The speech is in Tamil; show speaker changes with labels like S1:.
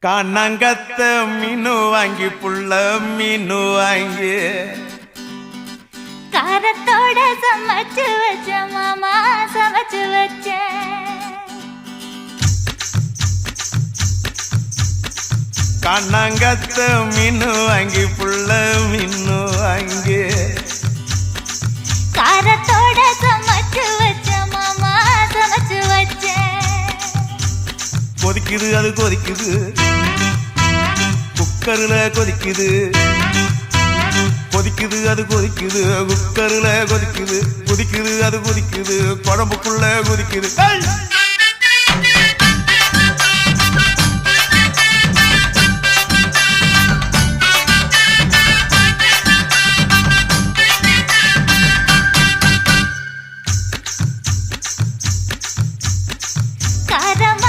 S1: காணாங்கத்த மீனு வாங்கி புள்ள மீனு வாங்கி
S2: காரத்தோட சமைச்சு வச்ச மாமா சமைச்சு வச்ச
S1: காணாங்கத்த மீனு வாங்கி புள்ள மீனு வாங்கி
S2: காரத்தோட சமைச்சு வச்ச மாமா சமைச்சு வச்ச
S1: கொதிக்குது அது கொதிக்குது குக்கர்ல கொதிக்குது கொதிக்குது அது கொதிக்குது குக்கர்ல கொதிக்குது கொதிக்குது அது கொதிக்குது குழம்புக்குள்ள கொதிக்குது